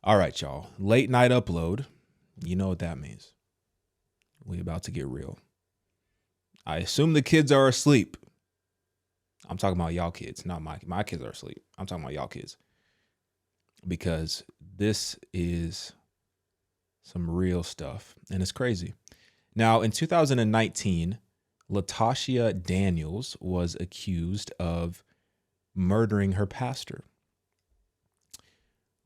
All right, y'all. Late night upload. You know what that means. We about to get real. I assume the kids are asleep. I'm talking about y'all kids, not my kids are asleep. I'm talking about y'all kids. Because this is some real stuff and it's crazy. Now, in 2019, Latasha Daniels was accused of murdering her pastor.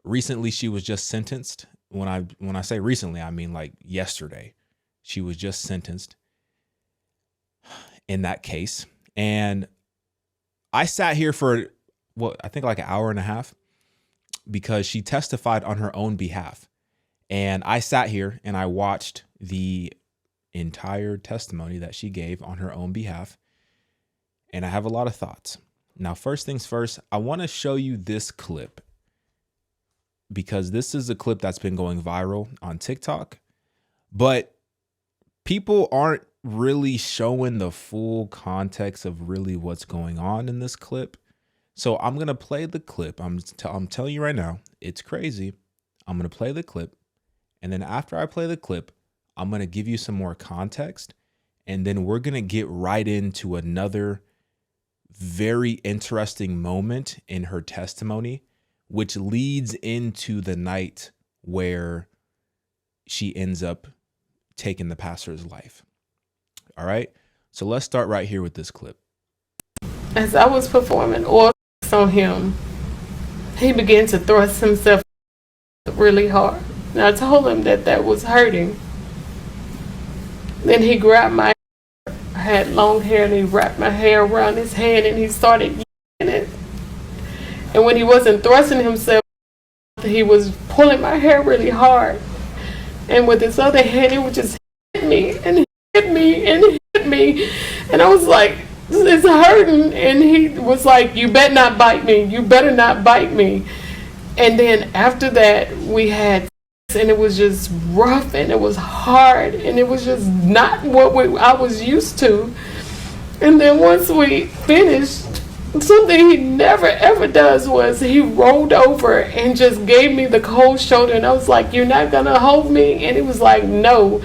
Recently, she was just sentenced. When I say recently, I mean like yesterday. She was just sentenced in that case. And I sat here for I think like an hour and a half because she testified on her own behalf. And I sat here and I watched the entire testimony that she gave on her own behalf. And I have a lot of thoughts. Now, first things first, I want to show you this clip because this is a clip that's been going viral on TikTok, but people aren't really showing the full context of really what's going on in this clip. So I'm going to play the clip. I'm telling you right now, it's crazy. I'm going to play the clip. And then after I play the clip, I'm going to give you some more context. And then we're going to get right into another very interesting moment in her testimony, which leads into the night where she ends up taking the pastor's life. All right. So let's start right here with this clip. As I was performing oil on him, he began to thrust himself really hard. And I told him that was hurting. Then he grabbed my hair. I had long hair and he wrapped my hair around his hand and he started yanking it. And when he wasn't thrusting himself, he was pulling my hair really hard. And with his other hand, he would just hit me and hit me and hit me. And I was like, it's hurting. And he was like, you better not bite me. You better not bite me. And then after that, we had sex, and it was just rough and it was hard and it was just not what I was used to. And then once we finished, something he never ever does was he rolled over and just gave me the cold shoulder. And I was like, you're not going to hold me? And he was like, no.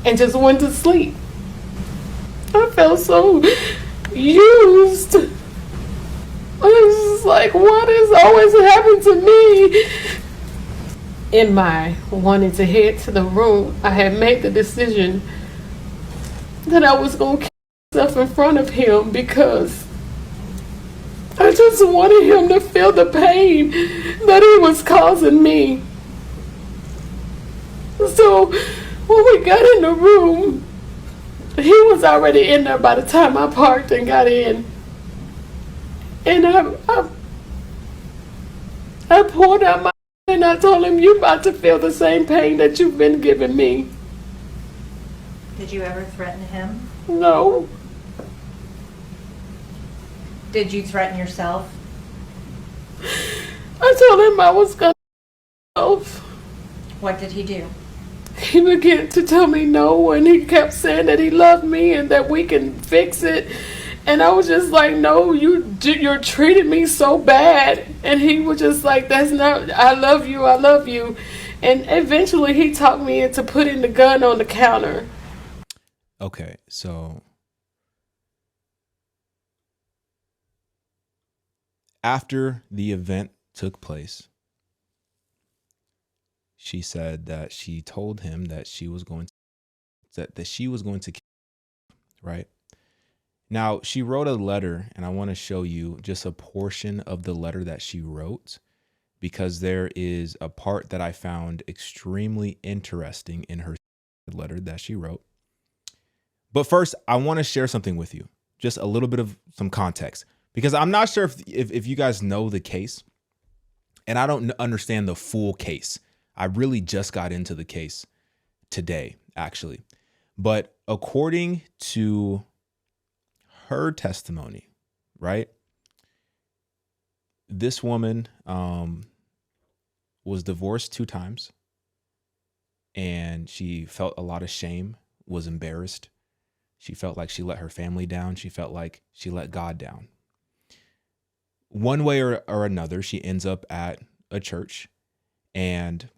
And just went to sleep. I felt so used. I was just like, what has always happened to me? In my wanting to head to the room, I had made the decision that I was going to kill myself in front of him because I just wanted him to feel the pain that he was causing me. So when we got in the room, he was already in there by the time I parked and got in. And I pulled out my and I told him, you about to feel the same pain that you've been giving me. Did you ever threaten him? No. Did you threaten yourself? I told him I was going to. What did he do? He began to tell me no, and he kept saying that he loved me and that we can fix it. And I was just like, no, you're treating me so bad. And he was just like, that's not, I love you, I love you. And eventually he talked me into putting the gun on the counter. Okay, so after the event took place, she said that she told him that she was going to kill him, right? Now, she wrote a letter, and I want to show you just a portion of the letter that she wrote because there is a part that I found extremely interesting in her letter that she wrote. But first, I want to share something with you, just a little bit of some context, because I'm not sure if you guys know the case, and I don't understand the full case. I really just got into the case today, actually. But according to her testimony, right? This woman was divorced 2 times, and she felt a lot of shame, was embarrassed. She felt like she let her family down. She felt like she let God down. One way or another, she ends up at a church, and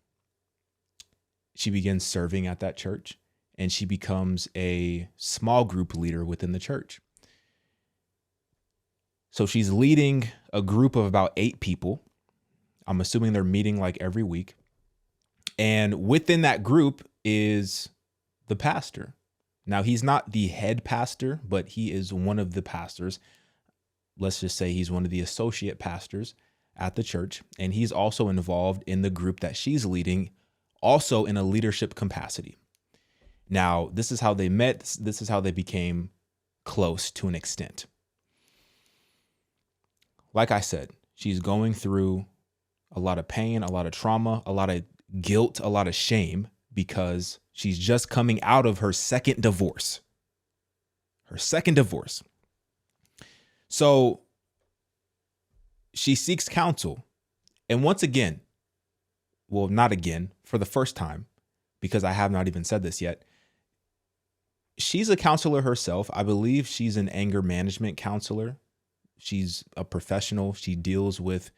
she begins serving at that church, and she becomes a small group leader within the church. So she's leading a group of about 8 people. I'm assuming they're meeting like every week. And within that group is the pastor. Now, he's not the head pastor, but he is one of the pastors. Let's just say he's one of the associate pastors at the church. And he's also involved in the group that she's leading, also in a leadership capacity. Now, this is how they met. This is how they became close to an extent. Like I said, she's going through a lot of pain, a lot of trauma, a lot of guilt, a lot of shame, because she's just coming out of her second divorce. So she seeks counsel. And once again, well, not again, for the first time, because I have not even said this yet, she's a counselor herself. I believe she's an anger management counselor. She's a professional. She deals with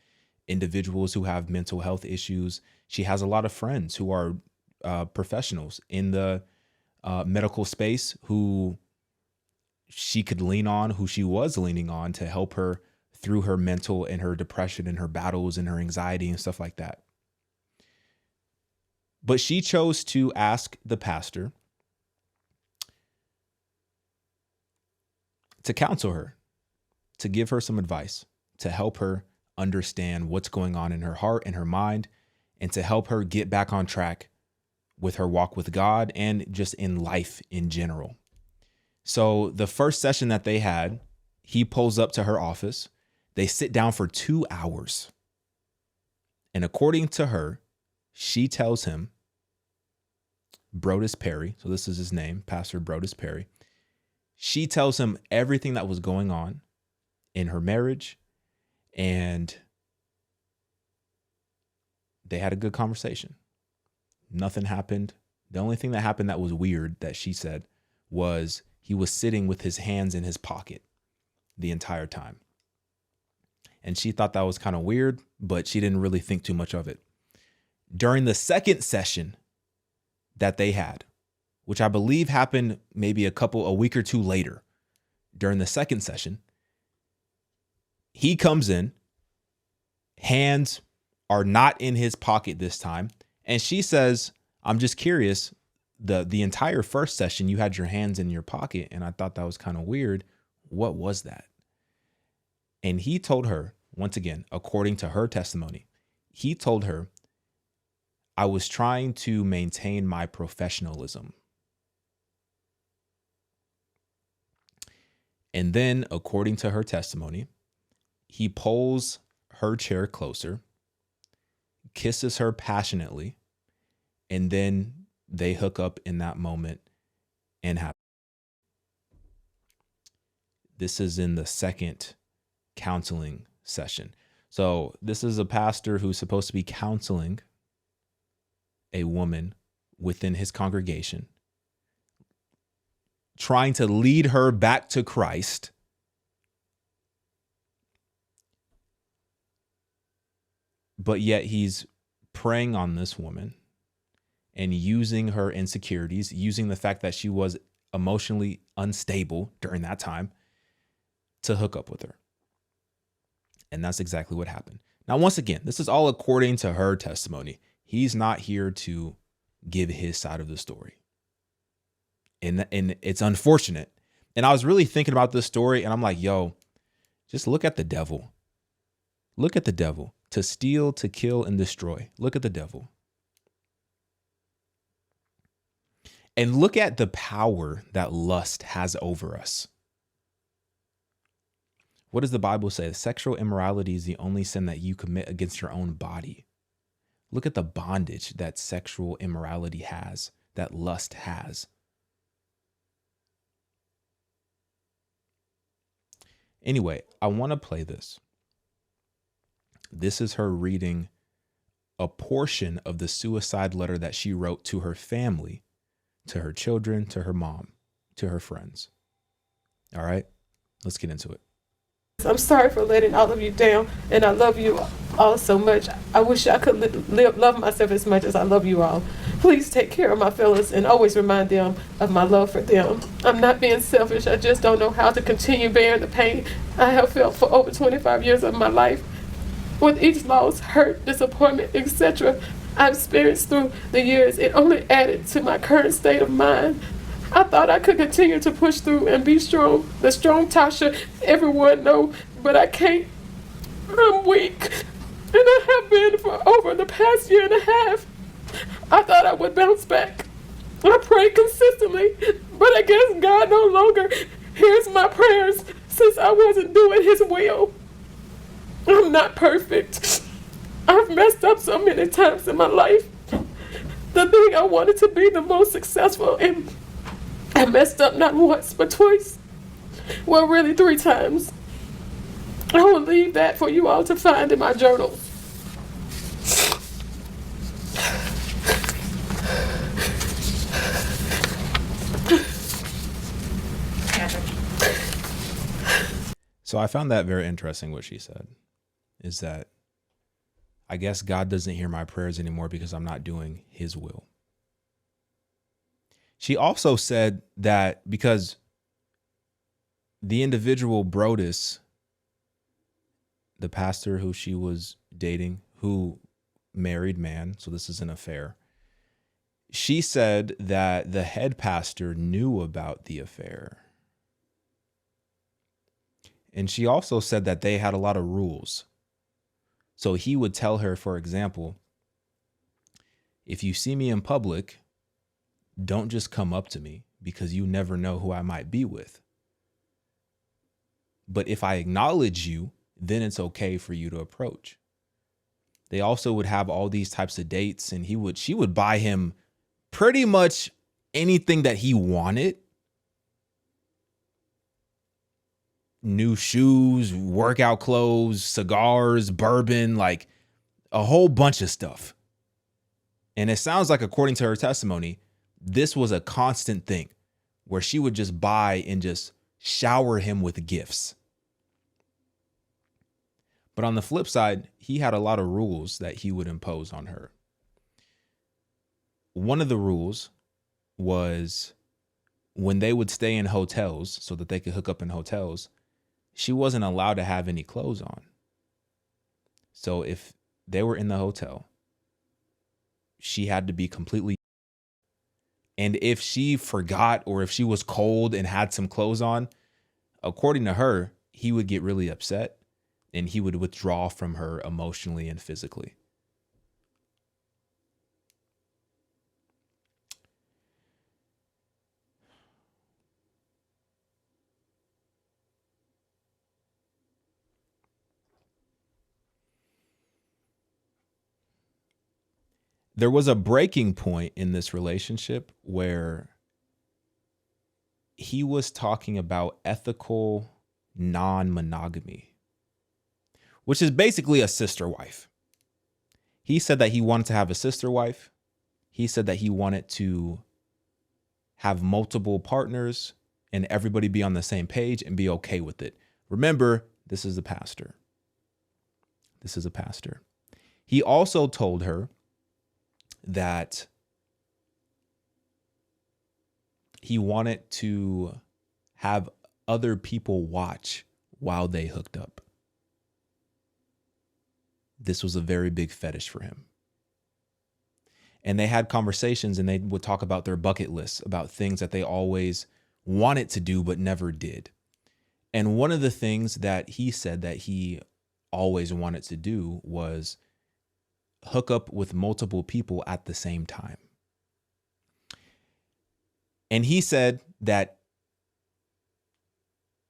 individuals who have mental health issues. She has a lot of friends who are professionals in the medical space who she could lean on, who she was leaning on to help her through her mental and her depression and her battles and her anxiety and stuff like that. But she chose to ask the pastor to counsel her, to give her some advice, to help her understand what's going on in her heart and her mind, and to help her get back on track with her walk with God and just in life in general. So the first session that they had, he pulls up to her office. They sit down for 2 hours. And according to her, she tells him, Brodus Perry, so this is his name, Pastor Brodus Perry. She tells him everything that was going on in her marriage, and they had a good conversation. Nothing happened. The only thing that happened that was weird, that she said, was he was sitting with his hands in his pocket the entire time. And she thought that was kind of weird, but she didn't really think too much of it. During the second session that they had, which I believe happened maybe a week or 2 later, during the second session, he comes in, hands are not in his pocket this time. And she says, I'm just curious, the entire first session, you had your hands in your pocket, and I thought that was kind of weird. What was that? And he told her, once again, according to her testimony, he told her, I was trying to maintain my professionalism. And then, according to her testimony, he pulls her chair closer, kisses her passionately, and then they hook up in that moment and have. This is in the second counseling session. So this is a pastor who's supposed to be counseling a woman within his congregation, trying to lead her back to Christ. But yet he's preying on this woman and using her insecurities, using the fact that she was emotionally unstable during that time to hook up with her. And that's exactly what happened. Now, once again, this is all according to her testimony. He's not here to give his side of the story. And it's unfortunate. And I was really thinking about this story, and I'm like, yo, just look at the devil. Look at the devil. To steal, to kill, and destroy. Look at the devil. And look at the power that lust has over us. What does the Bible say? Sexual immorality is the only sin that you commit against your own body. Look at the bondage that sexual immorality has, that lust has. Anyway, I want to play this. This is her reading a portion of the suicide letter that she wrote to her family, to her children, to her mom, to her friends. All right, let's get into it. I'm sorry for letting all of you down, and I love you all so much. I wish I could love myself as much as I love you all. Please take care of my fellas and always remind them of my love for them. I'm not being selfish. I just don't know how to continue bearing the pain I have felt for over 25 years of my life. With each loss, hurt, disappointment, etc. I've experienced through the years, it only added to my current state of mind. I thought I could continue to push through and be strong, the strong Tasha everyone know, but I can't. I'm weak, and I have been for over the past year and a half. I thought I would bounce back. I prayed consistently, but I guess God no longer hears my prayers since I wasn't doing His will. I'm not perfect. I've messed up so many times in my life. The thing I wanted to be the most successful in, I messed up not once, but twice. Well, really 3 times. I will leave that for you all to find in my journal. So I found that very interesting what she said, is that I guess God doesn't hear my prayers anymore because I'm not doing His will. She also said that because the individual Brodus, the pastor who she was dating, who married man, so this is an affair, she said that the head pastor knew about the affair. And she also said that they had a lot of rules. So he would tell her, for example, if you see me in public, don't just come up to me because you never know who I might be with. But if I acknowledge you, then it's okay for you to approach. They also would have all these types of dates, and she would buy him pretty much anything that he wanted. New shoes, workout clothes, cigars, bourbon, like a whole bunch of stuff. And it sounds like, according to her testimony, this was a constant thing where she would just buy and just shower him with gifts. But on the flip side, he had a lot of rules that he would impose on her. One of the rules was when they would stay in hotels so that they could hook up in hotels, she wasn't allowed to have any clothes on. So if they were in the hotel, she had to be completely. And if she forgot or if she was cold and had some clothes on, according to her, he would get really upset and he would withdraw from her emotionally and physically. There was a breaking point in this relationship where he was talking about ethical non-monogamy, which is basically a sister wife. He said that he wanted to have a sister wife. He said that he wanted to have multiple partners and everybody be on the same page and be okay with it. Remember, this is a pastor. This is a pastor. He also told her that he wanted to have other people watch while they hooked up. This was a very big fetish for him. And they had conversations and they would talk about their bucket lists, about things that they always wanted to do but never did. And one of the things that he said that he always wanted to do was hook up with multiple people at the same time. And he said that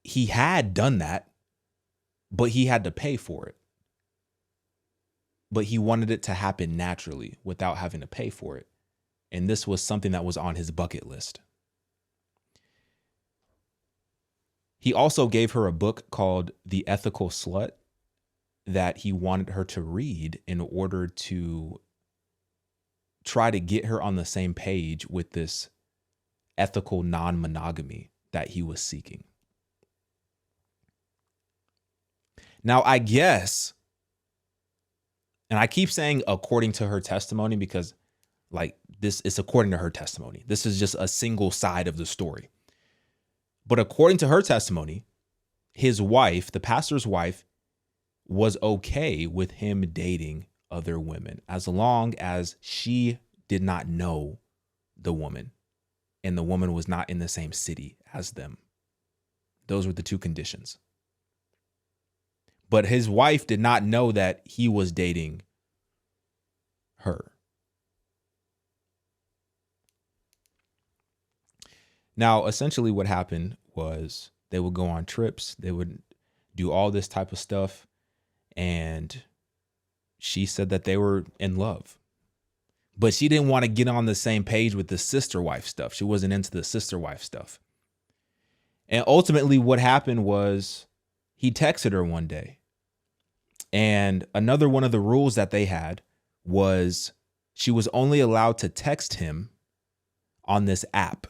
he had done that, but he had to pay for it. But he wanted it to happen naturally without having to pay for it. And this was something that was on his bucket list. He also gave her a book called The Ethical Slut that he wanted her to read in order to try to get her on the same page with this ethical non-monogamy that he was seeking. Now, I guess And I keep saying according to her testimony because like this is according to her testimony. This is just a single side of the story. But according to her testimony, his wife, the pastor's wife, was okay with him dating other women as long as she did not know the woman and the woman was not in the same city as them. Those were the two conditions. But his wife did not know that he was dating her. Now, essentially what happened was they would go on trips. They would do all this type of stuff. And she said that they were in love. But she didn't want to get on the same page with the sister wife stuff. She wasn't into the sister wife stuff. And ultimately what happened was he texted her one day. And another one of the rules that they had was she was only allowed to text him on this app.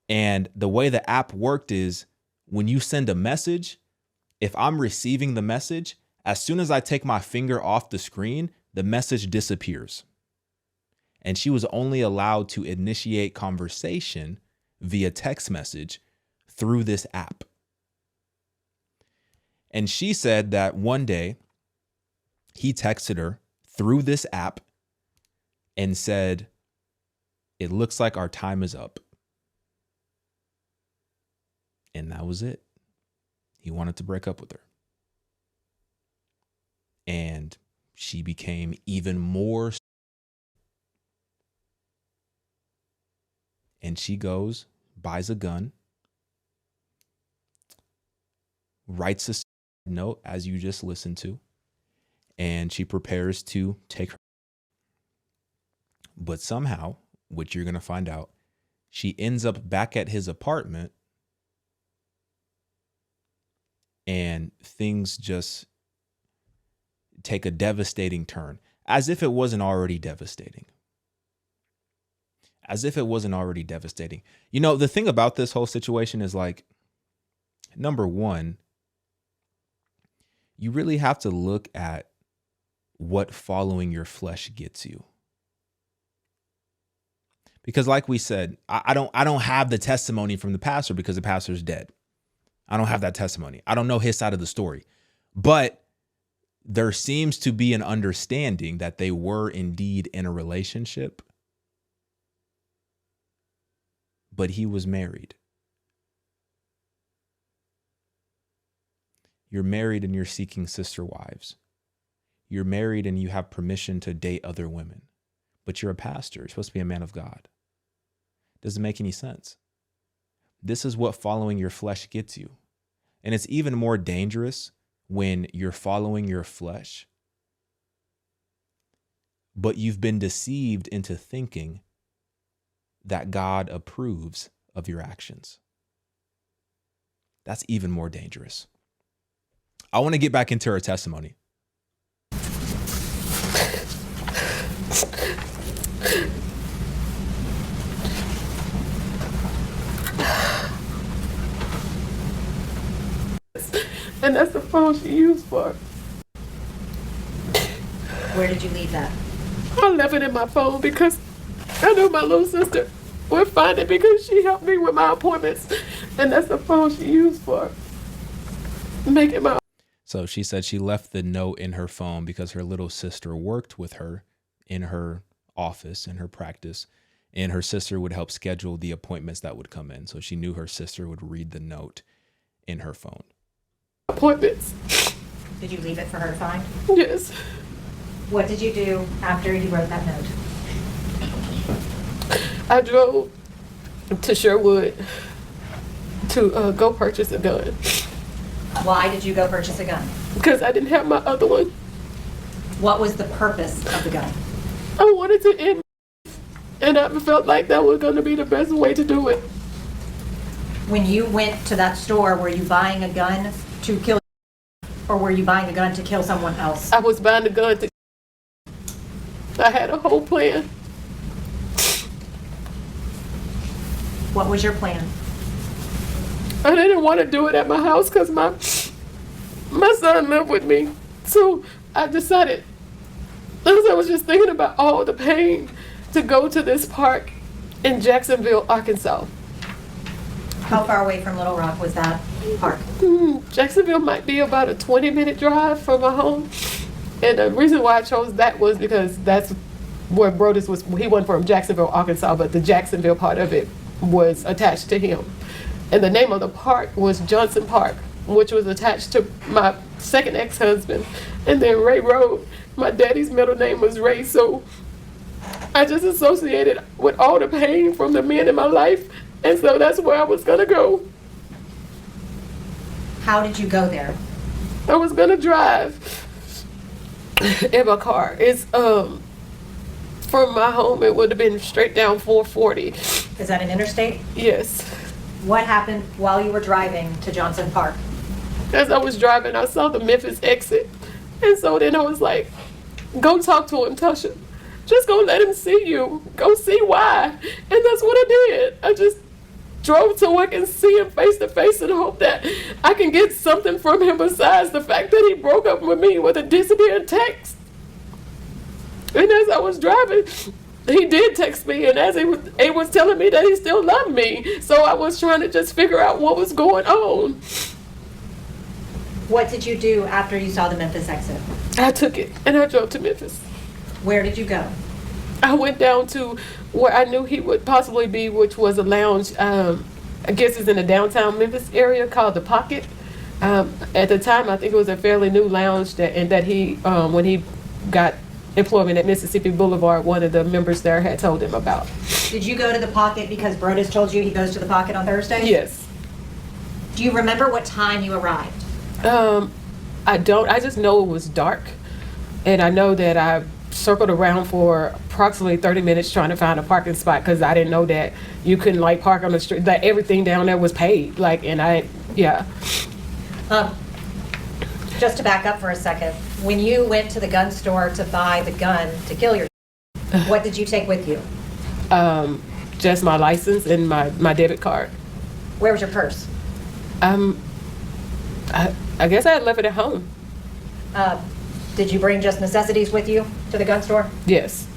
And the way the app worked is when you send a message, if I'm receiving the message, as soon as I take my finger off the screen, the message disappears. And she was only allowed to initiate conversation via text message through this app. And she said that one day he texted her through this app and said, "It looks like our time is up." And that was it. He wanted to break up with her. And she became even more. And she goes, buys a gun, writes a note, as you just listened to, and she prepares to take her. But somehow, which you're going to find out, she ends up back at his apartment and things just take a devastating turn, as if it wasn't already devastating. As if it wasn't already devastating. You know, the thing about this whole situation is like, number one, you really have to look at what following your flesh gets you. Because like we said, I don't have the testimony from the pastor because the pastor's dead. I don't have that testimony. I don't know his side of the story. But there seems to be an understanding that they were indeed in a relationship. But he was married. You're married and you're seeking sister wives. You're married and you have permission to date other women. But you're a pastor. You're supposed to be a man of God. Doesn't make any sense. This is what following your flesh gets you. And it's even more dangerous when you're following your flesh, but you've been deceived into thinking that God approves of your actions. That's even more dangerous. I want to get back into her testimony. And that's the phone she used for. Where did you leave that? I left it in my phone because I knew my little sister would find it because she helped me with my appointments. And that's the phone she used for making my. So she said she left the note in her phone because her little sister worked with her in her office, in her practice, and her sister would help schedule the appointments that would come in. So she knew her sister would read the note in her phone. Appointments. Did you leave it for her to find? Yes. What did you do after you wrote that note? I drove to Sherwood to go purchase a gun Why did you go purchase a gun? because I didn't have my other one. What was the purpose of the gun? I wanted to end, and I felt like that was going to be the best way to do it. When you went to that store, were you buying a gun to kill, or were you buying a gun to kill someone else? I was buying a gun to. I had a whole plan. What was your plan? I didn't want to do it at my house because my son lived with me. So I decided I was just thinking about all the pain to go to this park in Jacksonville, Arkansas. How far away from Little Rock was that park? Jacksonville might be about a 20-minute drive from my home. And the reason why I chose that was because that's where Brodus was. He wasn't from Jacksonville, Arkansas, but the Jacksonville part of it was attached to him. And the name of the park was Johnson Park, which was attached to my second ex-husband. And then Ray Road, my daddy's middle name was Ray, so I just associated with all the pain from the men in my life, and so that's where I was gonna go. How did you go there? I was gonna drive in my car. It's from my home, it would have been straight down 440. Is that an interstate? Yes. What happened while you were driving to Johnson Park? As I was driving, I saw the Memphis exit, and so then I was like, go talk to him, Tasha. Just go let him see you. Go see why. And that's what I did. I just drove so I can see him face to face and hope that I can get something from him besides the fact that he broke up with me with a disappearing text. And as I was driving, he did text me, and as he was telling me that he still loved me. So I was trying to just figure out what was going on. What did you do after you saw the Memphis exit? I took it and I drove to Memphis. Where did you go? I went down to where I knew he would possibly be, which was a lounge. I guess it's in the downtown Memphis area called The Pocket. At the time, I think it was a fairly new lounge that he, when he got employment at Mississippi Boulevard, one of the members there had told him about. Did you go to The Pocket because Brodus told you he goes to The Pocket on Thursdays? Yes. Do you remember what time you arrived? I don't. I just know it was dark, and I know that I circled around for approximately 30 minutes trying to find a parking spot because I didn't know that you couldn't like park on the street. Like everything down there was paid. Like, and yeah. Just to back up for a second, when you went to the gun store to buy the gun to kill yourself, what did you take with you? Just my license and my debit card. Where was your purse? I guess I had left it at home. Did you bring just necessities with you to the gun store? Yes.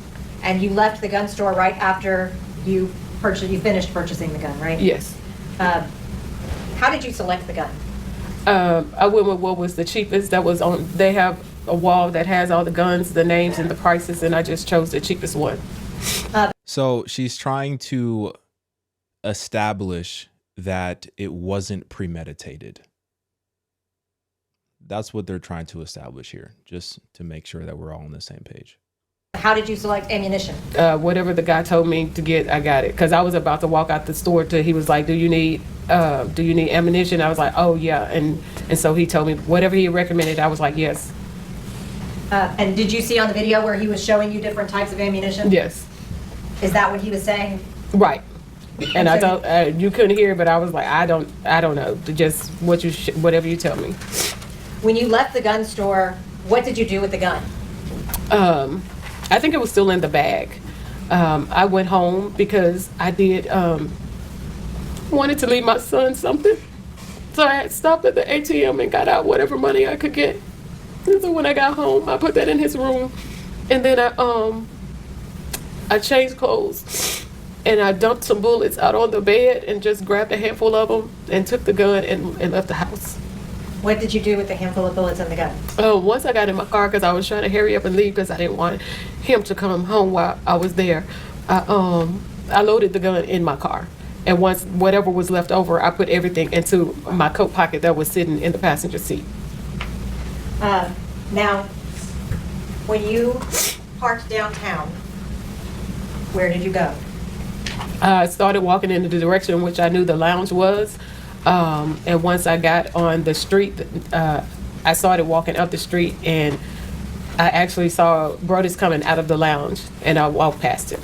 And you left the gun store right after you finished purchasing the gun, right? Yes. How did you select the gun? I went with what was the cheapest that was on. They have a wall that has all the guns, the names, and the prices, and I just chose the cheapest one. So she's trying to establish that it wasn't premeditated. That's what they're trying to establish here, just to make sure that we're all on the same page. How did you select ammunition? Whatever the guy told me to get, I got it. Because I was about to walk out the store he was like, do you need ammunition? I was like, oh yeah. And so he told me whatever he recommended, I was like, yes. And did you see on the video where he was showing you different types of ammunition? Yes. Is that what he was saying? Right. And I don't, you couldn't hear, but I was like, I don't know. Just whatever you tell me. When you left the gun store, what did you do with the gun? I think it was still in the bag. I went home because I did wanted to leave my son something. So I had stopped at the ATM and got out whatever money I could get. And so when I got home, I put that in his room. And then I changed clothes. And I dumped some bullets out on the bed and just grabbed a handful of them and took the gun and left the house. What did you do with the handful of bullets in the gun? Once I got in my car, because I was trying to hurry up and leave because I didn't want him to come home while I was there, I loaded the gun in my car. And once whatever was left over, I put everything into my coat pocket that was sitting in the passenger seat. Now, when you parked downtown, where did you go? I started walking in the direction in which I knew the lounge was. And once I got on the street, I started walking up the street, and I actually saw Brodus coming out of the lounge, and I walked past him.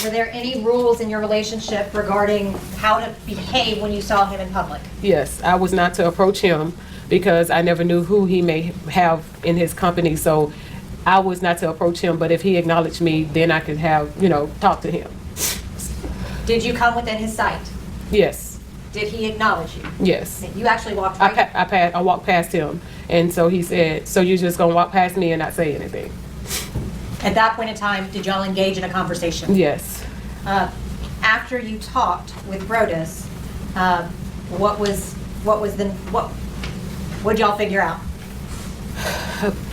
Were there any rules in your relationship regarding how to behave when you saw him in public? Yes, I was not to approach him because I never knew who he may have in his company, so I was not to approach him, but if he acknowledged me, then I could have, talk to him. Did you come within his sight? Yes. Did he acknowledge you? Yes. You actually walked right? I walked past him, and so he said, so you're just going to walk past me and not say anything? At that point in time, did y'all engage in a conversation? Yes. After you talked with Brodus, what'd y'all figure out?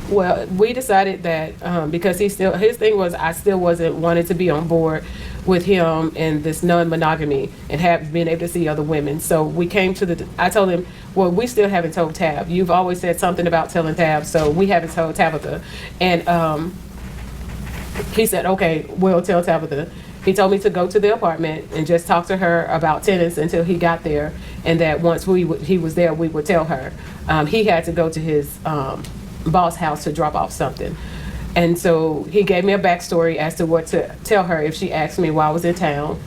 Well, we decided that because his thing was I still wasn't wanted to be on board with him and this non-monogamy and have been able to see other women. So we came to I told him, well, we still haven't told Tab. You've always said something about telling Tab, so we haven't told Tabitha. And he said, okay, we'll tell Tabitha. He told me to go to the apartment and just talk to her about tenants until he got there, and that once he was there, we would tell her. He had to go to his boss house to drop off something. And so he gave me a backstory as to what to tell her if she asked me while I was in town,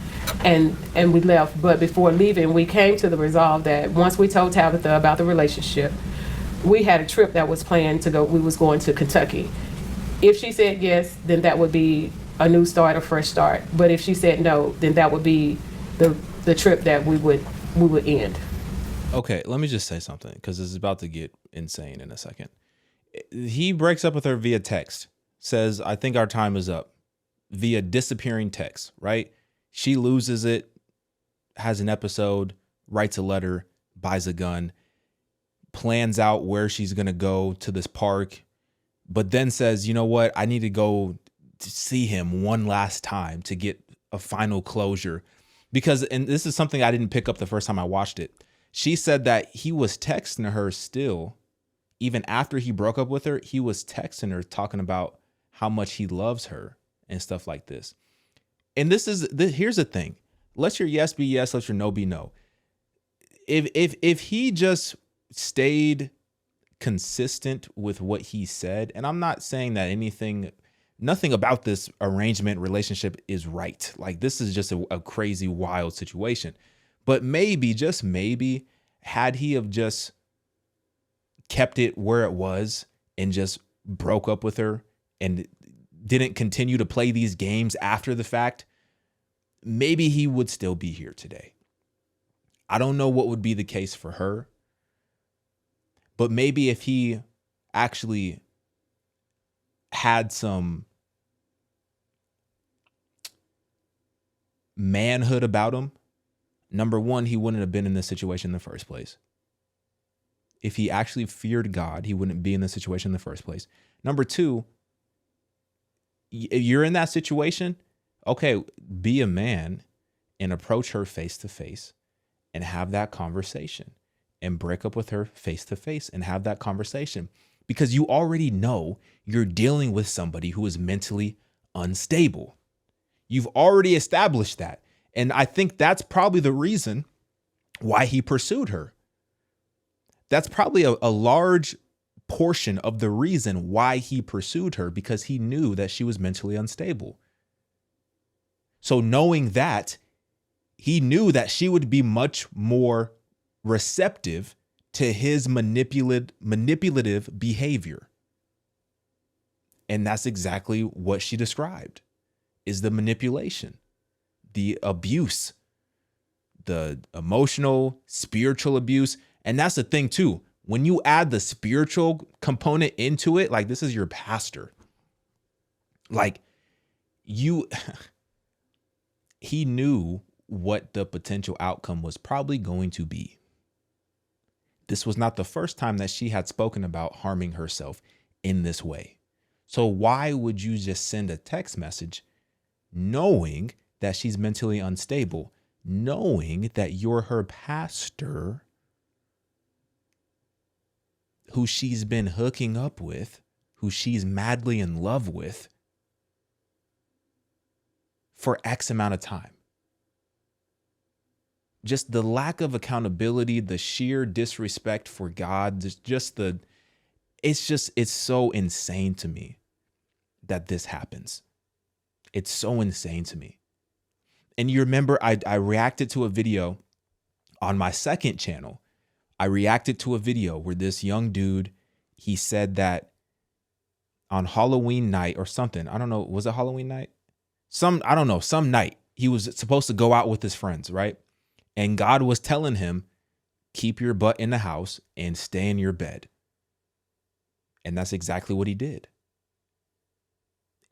and we left. But before leaving, we came to the resolve that once we told Tabitha about the relationship, we had a trip that was planned to go. We was going to Kentucky. If she said yes, then that would be a new start, a fresh start. But if she said no, then that would be the trip that we would end. Okay, let me just say something because this is about to get insane in a second. He breaks up with her via text, says, I think our time is up, via disappearing text, right? She loses it, has an episode, writes a letter, buys a gun, plans out where she's going to go to this park, but then says, you know what? I need to go to see him one last time to get a final closure. Because, and this is something I didn't pick up the first time I watched it. She said that he was texting her still. Even after he broke up with her, he was texting her talking about how much he loves her and stuff like this. And here's the thing. Let your yes be yes, let your no be no. If he just stayed consistent with what he said, and I'm not saying that nothing about this arrangement relationship is right. Like, this is just a crazy, wild situation. But maybe, just maybe, had he have just kept it where it was and just broke up with her and didn't continue to play these games after the fact, maybe he would still be here today. I don't know what would be the case for her, but maybe if he actually had some manhood about him, number one, he wouldn't have been in this situation in the first place. If he actually feared God, he wouldn't be in this situation in the first place. Number two, if you're in that situation, okay, be a man and approach her face to face and have that conversation, and break up with her face to face and have that conversation, because you already know you're dealing with somebody who is mentally unstable. You've already established that. And I think that's probably the reason why he pursued her. That's probably a large portion of the reason why he pursued her, because he knew that she was mentally unstable. So knowing that, he knew that she would be much more receptive to his manipulative behavior. And that's exactly what she described, is the manipulation, the abuse, the emotional, spiritual abuse. And that's the thing too. When you add the spiritual component into it, like, this is your pastor. Like, he knew what the potential outcome was probably going to be. This was not the first time that she had spoken about harming herself in this way. So why would you just send a text message knowing that she's mentally unstable, knowing that you're her pastor, who she's been hooking up with, who she's madly in love with for X amount of time? Just the lack of accountability, the sheer disrespect for God, it's so insane to me that this happens. It's so insane to me. And you remember I reacted to a video on my second channel. I reacted to a video where this young dude, he said that on Halloween night or something, I don't know, was it Halloween night? Some night, he was supposed to go out with his friends, right? And God was telling him, keep your butt in the house and stay in your bed. And that's exactly what he did.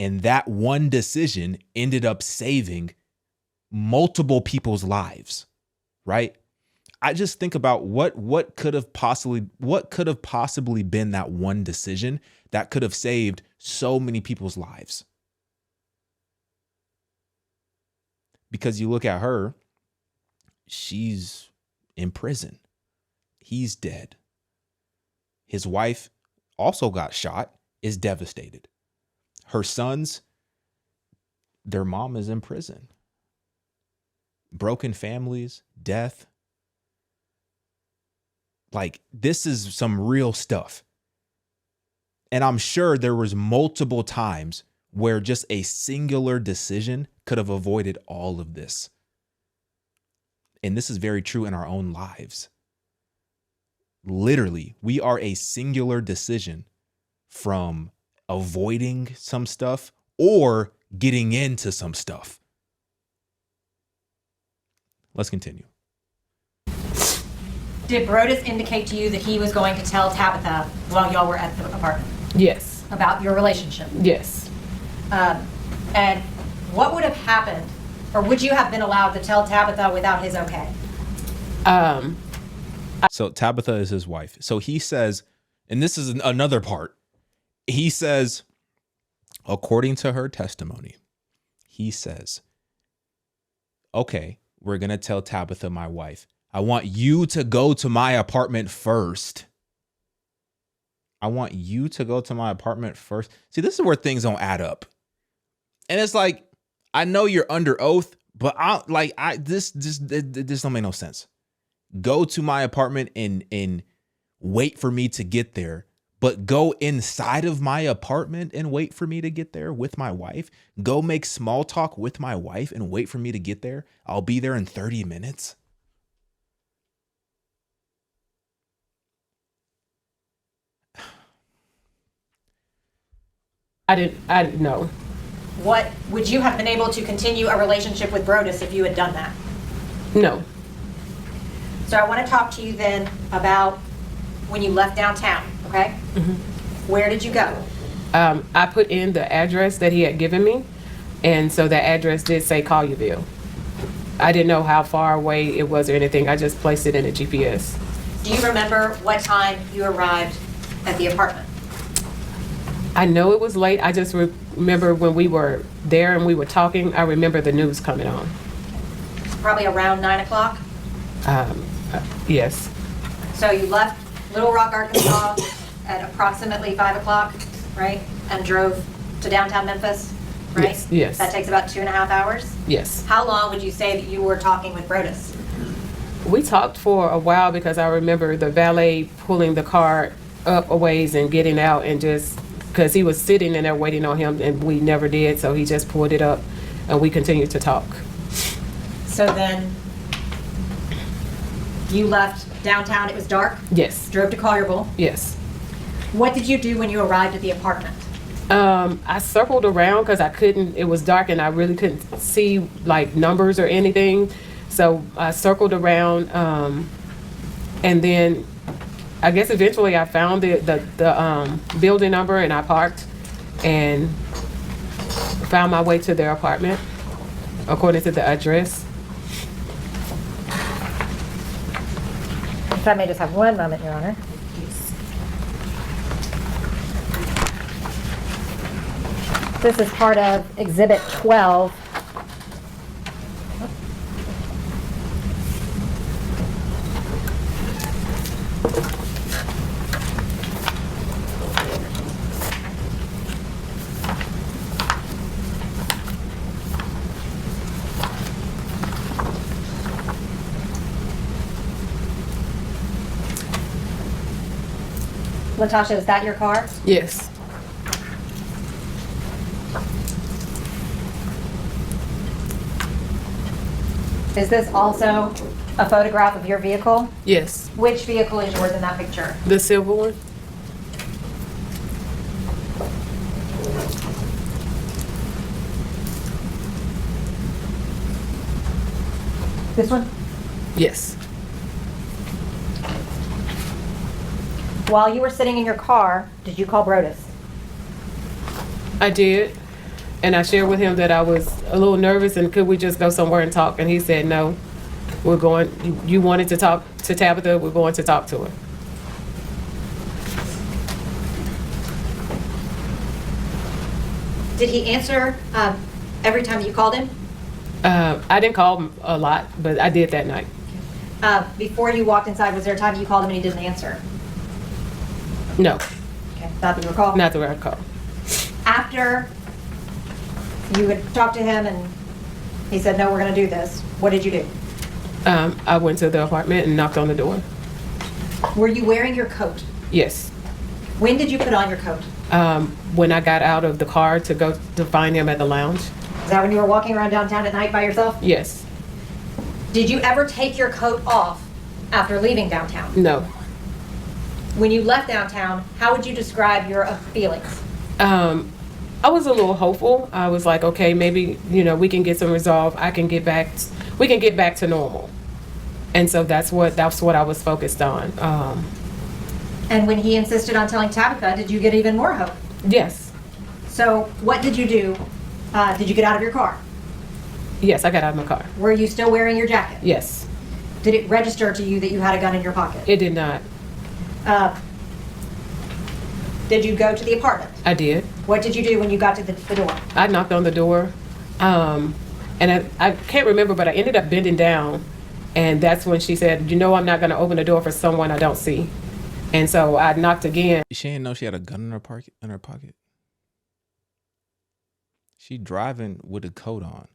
And that one decision ended up saving multiple people's lives, right? I just think about what could have possibly been that one decision that could have saved so many people's lives. Because you look at her, she's in prison. He's dead. His wife also got shot, is devastated. Her sons, their mom is in prison. Broken families, death. Like, this is some real stuff. And I'm sure there was multiple times where just a singular decision could have avoided all of this. And this is very true in our own lives. Literally, we are a singular decision from avoiding some stuff or getting into some stuff. Let's continue. Did Brodus indicate to you that he was going to tell Tabitha while y'all were at the apartment Yes. about your relationship? Yes. And what would have happened, or would you have been allowed to tell Tabitha without his okay? So Tabitha is his wife. So he says, and this is another part. He says, according to her testimony, he says, okay, we're going to tell Tabitha, my wife, I want you to go to my apartment first. I want you to go to my apartment first. See, this is where things don't add up. And it's like, I know you're under oath, but this don't make no sense. Go to my apartment and wait for me to get there, but go inside of my apartment and wait for me to get there with my wife. Go make small talk with my wife and wait for me to get there. I'll be there in 30 minutes. I didn't know. What would you have been able to continue a relationship with Brodus if you had done that? No. So I want to talk to you then about when you left downtown, okay? Where did you go? I put in the address that he had given me, and so that address did say Collierville. I didn't know how far away it was or anything. I just placed it in the GPS. Do you remember what time you arrived at the apartment? I know it was late. I just remember when we were there and we were talking, I remember the news coming on. Probably around 9 o'clock? Yes. So you left Little Rock, Arkansas at approximately 5 o'clock, right? And drove to downtown Memphis, right? Yes, yes. That takes about 2.5 hours? Yes. How long would you say that you were talking with Brodus? We talked for a while because I remember the valet pulling the car up a ways and getting out, and just because he was sitting in there waiting on him and we never did, so he just pulled it up and we continued to talk. So then you left downtown, it was dark? Yes. Drove to Collierville? Yes. What did you do when you arrived at the apartment? I circled around because it was dark and I really couldn't see like numbers or anything. So I circled around, and then I guess eventually I found the building number and I parked and found my way to their apartment according to the address. If I may just have one moment, Your Honor. This is part of Exhibit 12. Latasha, is that your car? Yes. Is this also a photograph of your vehicle? Yes. Which vehicle is yours in that picture? The silver one? This one? Yes. While you were sitting in your car, did you call Brodus? I did. And I shared with him that I was a little nervous and could we just go somewhere and talk? And he said, no, we're going, you wanted to talk to Tabitha, we're going to talk to her. Did he answer every time that you called him? I didn't call him a lot, but I did that night. Before you walked inside, was there a time you called him and he didn't answer? No, Okay, not that you recall? not the right call. After you had talked to him and he said, no, we're going to do this, what did you do? I went to the apartment and knocked on the door. Were you wearing your coat? Yes. When did you put on your coat? When I got out of the car to go to find him at the lounge. Is that when you were walking around downtown at night by yourself? Yes. Did you ever take your coat off after leaving downtown? No. When you left downtown, how would you describe your feelings? I was a little hopeful. I was like, okay, maybe, we can get some resolve. We can get back to normal. And so that's what I was focused on. And when he insisted on telling Tabitha, did you get even more hope? Yes. So what did you do? Did you get out of your car? Yes, I got out of my car. Were you still wearing your jacket? Yes. Did it register to you that you had a gun in your pocket? It did not. Did you go to the apartment? I did. What did you do when you got to the door? I knocked on the door. And I can't remember, but I ended up bending down. And that's when she said, I'm not going to open the door for someone I don't see. And so I knocked again. She didn't know she had a gun in her pocket. She driving with a coat on.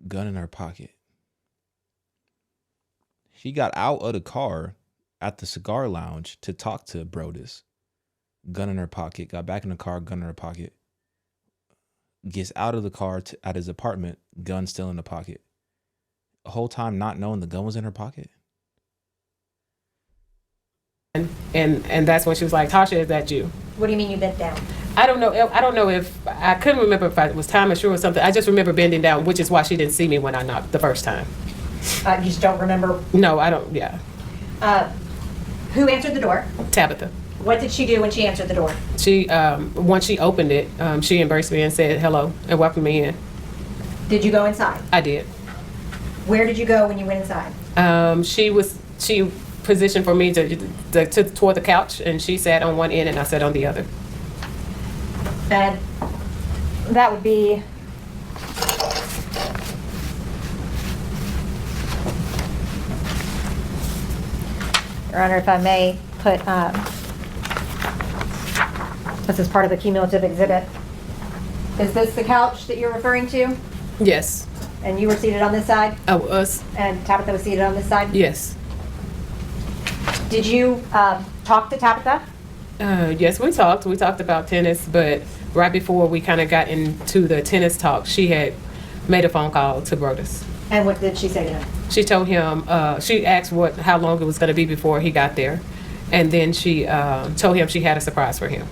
Gun in her pocket. She got out of the car at the cigar lounge to talk to Brodus. Gun in her pocket. Got back in the car, gun in her pocket. Gets out of the car at his apartment, gun still in the pocket. The whole time not knowing the gun was in her pocket. And that's when she was like, Tasha, is that you? What do you mean you bent down? I don't know if I couldn't remember if it was time or sure or something. I just remember bending down, which is why she didn't see me when I knocked the first time. You just don't remember? No, I don't. Yeah. Who answered the door? Tabitha. What did she do when she answered the door? She once she opened it, she embraced me and said hello and welcomed me in. Did you go inside? I did. Where did you go when you went inside? She positioned for me to toward the couch, and she sat on one end and I sat on the other. And that would be Your Honor, if I may put this is part of the cumulative exhibit. Is this the couch that you're referring to? Yes. And you were seated on this side? I was. And Tabitha was seated on this side? Yes. Did you talk to Tabitha? Yes, we talked. We talked about tennis, but right before we kind of got into the tennis talk, she had made a phone call to Brodus. And what did she say to him? She told him, she asked how long it was going to be before he got there. And then she told him she had a surprise for him.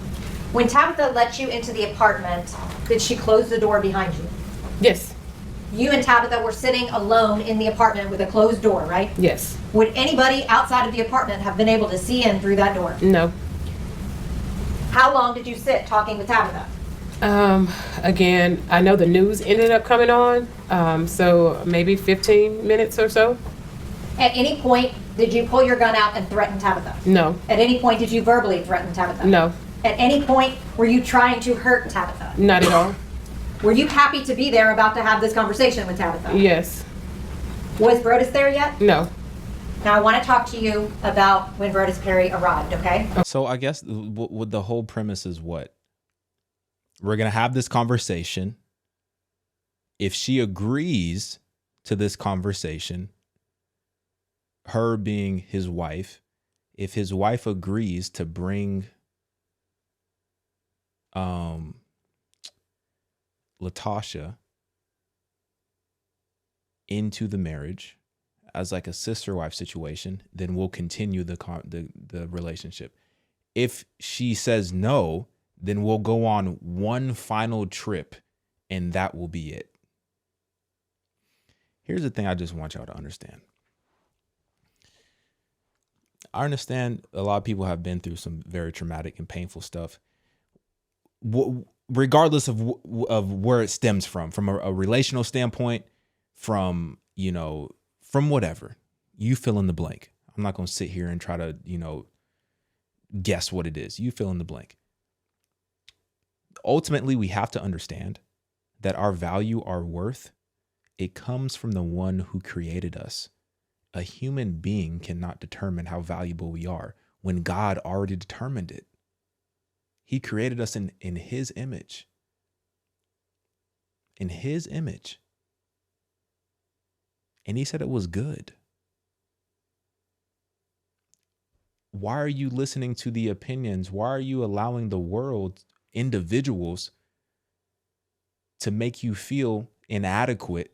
When Tabitha let you into the apartment, did she close the door behind you? Yes. You and Tabitha were sitting alone in the apartment with a closed door, right? Yes. Would anybody outside of the apartment have been able to see in through that door? No. How long did you sit talking with Tabitha? Again, I know the news ended up coming on, so maybe 15 minutes or so. At any point, did you pull your gun out and threaten Tabitha? No. At any point, did you verbally threaten Tabitha? No. At any point, were you trying to hurt Tabitha? Not at all. Were you happy to be there about to have this conversation with Tabitha? Yes. Was Brodus there yet? No. Now, I want to talk to you about when Brodus Perry arrived, okay? So I guess with the whole premise is what? We're going to have this conversation. If she agrees to this conversation, her being his wife, if his wife agrees to bring Latasha into the marriage as like a sister wife situation, then we'll continue the relationship. If she says no, then we'll go on one final trip and that will be it. Here's the thing I just want y'all to understand. I understand a lot of people have been through some very traumatic and painful stuff. regardless of where it stems from a relational standpoint, from, from whatever, you fill in the blank. I'm not going to sit here and try to, guess what it is. You fill in the blank. Ultimately, we have to understand that our value, our worth, it comes from the one who created us. A human being cannot determine how valuable we are when God already determined it. He created us in his image. In his image. And he said it was good. Why are you listening to the opinions? Why are you allowing the world, individuals, to make you feel inadequate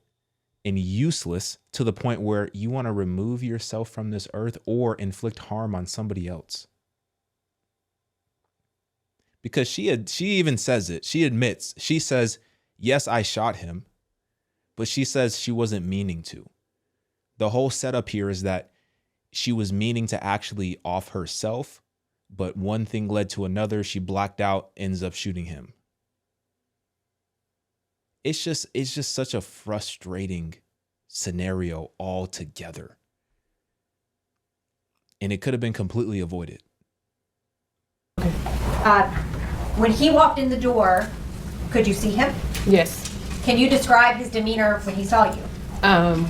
and useless to the point where you want to remove yourself from this earth or inflict harm on somebody else? Because she even says it. She admits, she says, yes, I shot him, but she says she wasn't meaning to. The whole setup here is that she was meaning to actually off herself, but one thing led to another. She blacked out, ends up shooting him. It's just such a frustrating scenario altogether. And it could have been completely avoided. When he walked in the door, could you see him? Yes. Can you describe his demeanor when he saw you?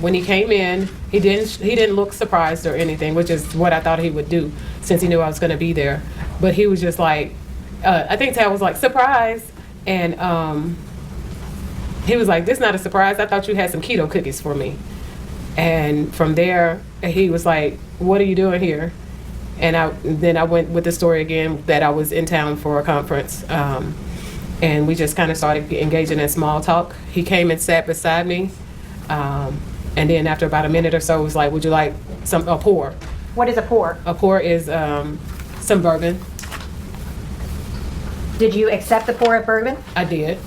When he came in, he didn't look surprised or anything, which is what I thought he would do since he knew I was going to be there. But he was just like, I think Tad was like, surprise. And he was like, this is not a surprise. I thought you had some keto cookies for me. And from there, he was like, what are you doing here? And then I went with the story again that I was in town for a conference. And we just kind of started engaging in small talk. He came and sat beside me. And then after about a minute or so, it was like, would you like a pour? What is a pour? A pour is some bourbon. Did you accept the pour of bourbon? I did.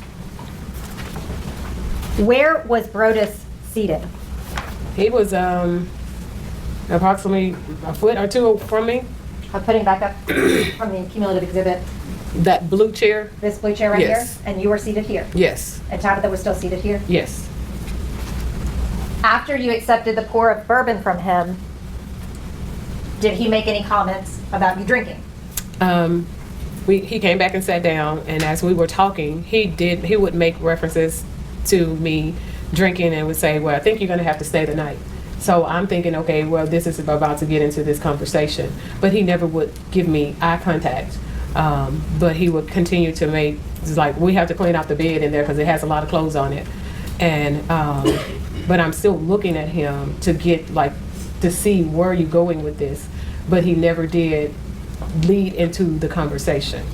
Where was Brodus seated? He was approximately a foot or two from me. I'm putting back up from the cumulative exhibit. That blue chair? This blue chair right Yes. here? And you were seated here? Yes. And Tabitha was still seated here? Yes. After you accepted the pour of bourbon from him, did he make any comments about you drinking? He came back and sat down, and as we were talking, he would make references to me drinking and would say, well, I think you're going to have to stay the night. So I'm thinking, okay, well, this is about to get into this conversation. But he never would give me eye contact. But he would continue to make, it's like, we have to clean out the bed in there because it has a lot of clothes on it. And, but I'm still looking at him to get, like, to see where are you going with this. But he never did lead into the conversation.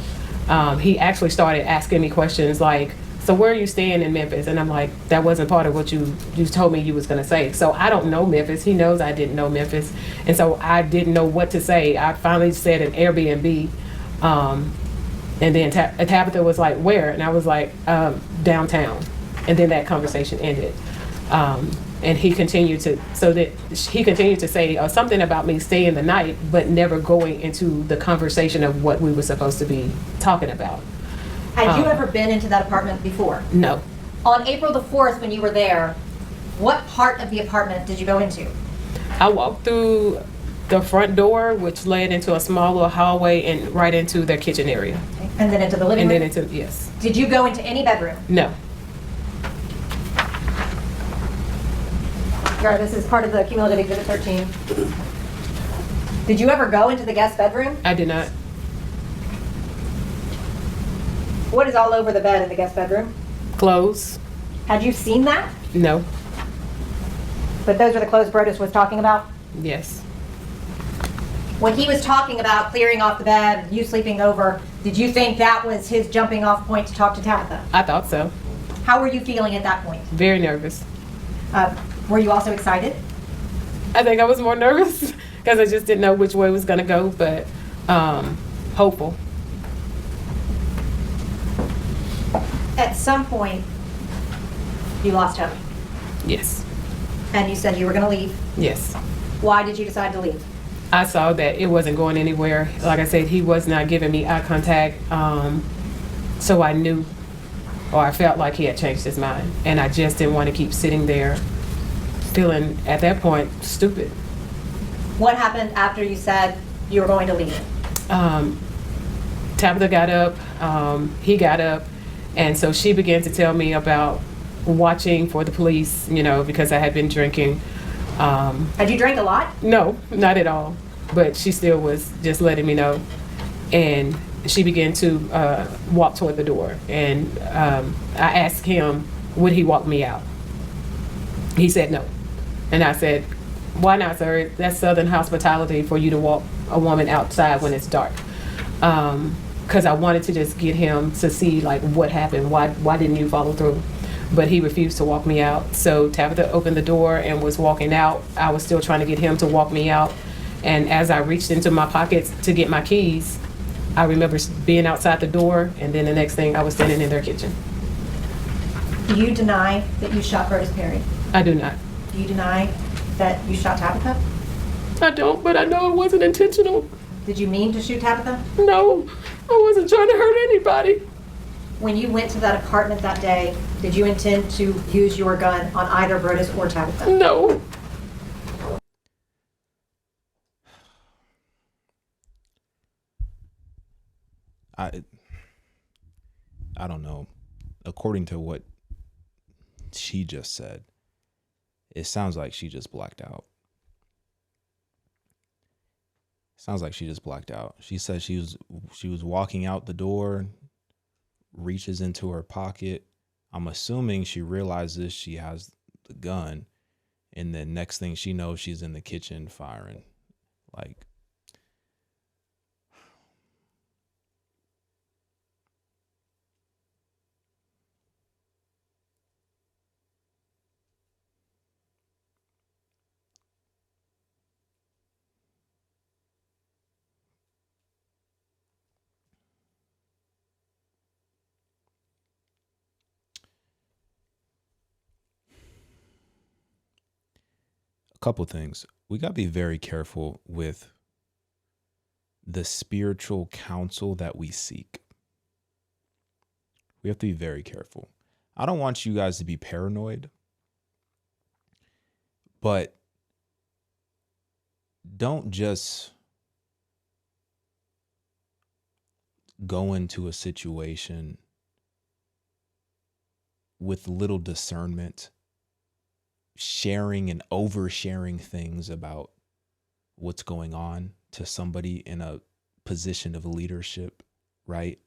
He actually started asking me questions like, so where are you staying in Memphis? And I'm like, that wasn't part of what you told me you was going to say. So I don't know Memphis. He knows I didn't know Memphis. And so I didn't know what to say. I finally said an Airbnb. And then Tabitha was like, where? And I was like, downtown. And then that conversation ended. And he continued to say something about me staying the night, but never going into the conversation of what we were supposed to be talking about. Had you ever been into that apartment before? No. On April the 4th, when you were there, what part of the apartment did you go into? I walked through the front door, which led into a small little hallway and right into their kitchen area. Okay. And then into the living room? And then yes. Did you go into any bedroom? No. This is part of the cumulative exhibit 13. Did you ever go into the guest bedroom? I did not. What is all over the bed in the guest bedroom? Clothes. Had you seen that? No. But those are the clothes Brodus was talking about? Yes. When he was talking about clearing off the bed, you sleeping over, did you think that was his jumping off point to talk to Tabitha? I thought so. How were you feeling at that point? Very nervous. Were you also excited? I think I was more nervous because I just didn't know which way it was going to go, but hopeful. At some point, you lost hope. Yes. And you said you were going to leave. Yes. Why did you decide to leave? I saw that it wasn't going anywhere. Like I said, he was not giving me eye contact. So I knew, or I felt like he had changed his mind. And I just didn't want to keep sitting there feeling, at that point, stupid. What happened after you said you were going to leave? Tabitha got up, he got up, and so she began to tell me about watching for the police, because I had been drinking. Had you drank a lot? No, not at all. But she still was just letting me know. And she began to walk toward the door. And I asked him, would he walk me out? He said no. And I said, why not, sir? That's Southern hospitality for you to walk a woman outside when it's dark. Because I wanted to just get him to see like what happened. Why didn't you follow through? But he refused to walk me out. So Tabitha opened the door and was walking out. I was still trying to get him to walk me out. And as I reached into my pockets to get my keys, I remember being outside the door, and then the next thing I was standing in their kitchen. Do you deny that you shot Curtis Perry? I do not. Do you deny that you shot Tabitha? I don't, but I know it wasn't intentional. Did you mean to shoot Tabitha? No, I wasn't trying to hurt anybody. When you went to that apartment that day, did you intend to use your gun on either Brodus or Tabitha? No. I don't know. According to what she just said, it sounds like she just blacked out. Sounds like she just blacked out. She said she was walking out the door, reaches into her pocket. I'm assuming she realizes she has the gun, and then next thing she knows, she's in the kitchen firing. Like, a couple things. We got to be very careful with the spiritual counsel that we seek. We have to be very careful. I don't want you guys to be paranoid, but don't just go into a situation with little discernment, sharing and oversharing things about what's going on to somebody in a position of leadership, right?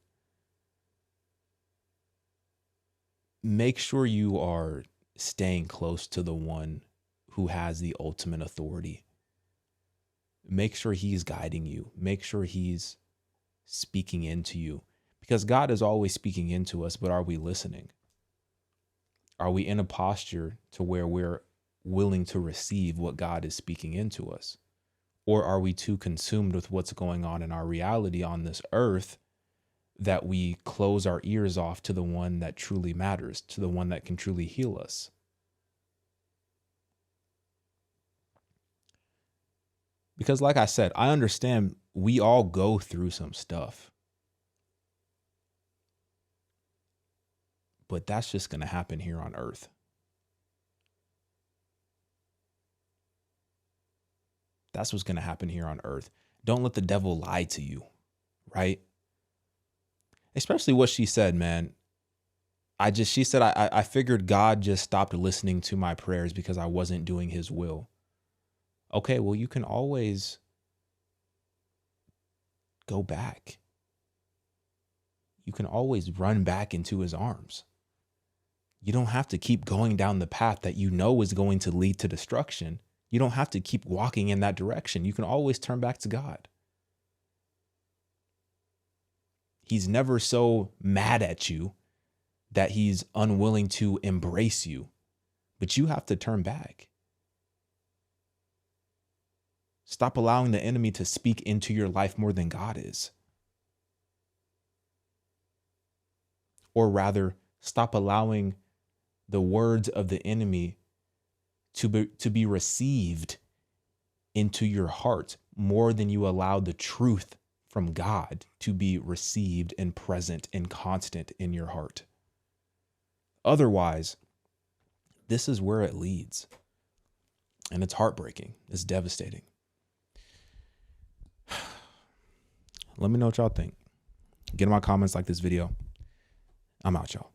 Make sure you are staying close to the one who has the ultimate authority. Make sure he's guiding you. Make sure he's speaking into you, because God is always speaking into us, but are we listening? Are we in a posture to where we're willing to receive what God is speaking into us? Or are we too consumed with what's going on in our reality on this earth that we close our ears off to the one that truly matters, to the one that can truly heal us? Because like I said, I understand we all go through some stuff. But that's just going to happen here on earth. That's what's going to happen here on earth. Don't let the devil lie to you, right? Especially what she said, man. She said, I figured God just stopped listening to my prayers because I wasn't doing his will. Okay, well, you can always go back. You can always run back into his arms. You don't have to keep going down the path that you know is going to lead to destruction. You don't have to keep walking in that direction. You can always turn back to God. He's never so mad at you that he's unwilling to embrace you, but you have to turn back. Stop allowing the enemy to speak into your life more than God is. Or rather, stop allowing the words of the enemy to be received into your heart more than you allow the truth from God to be received and present and constant in your heart. Otherwise, this is where it leads. And it's heartbreaking. It's devastating. Let me know what y'all think. Get in my comments, like this video. I'm out, y'all.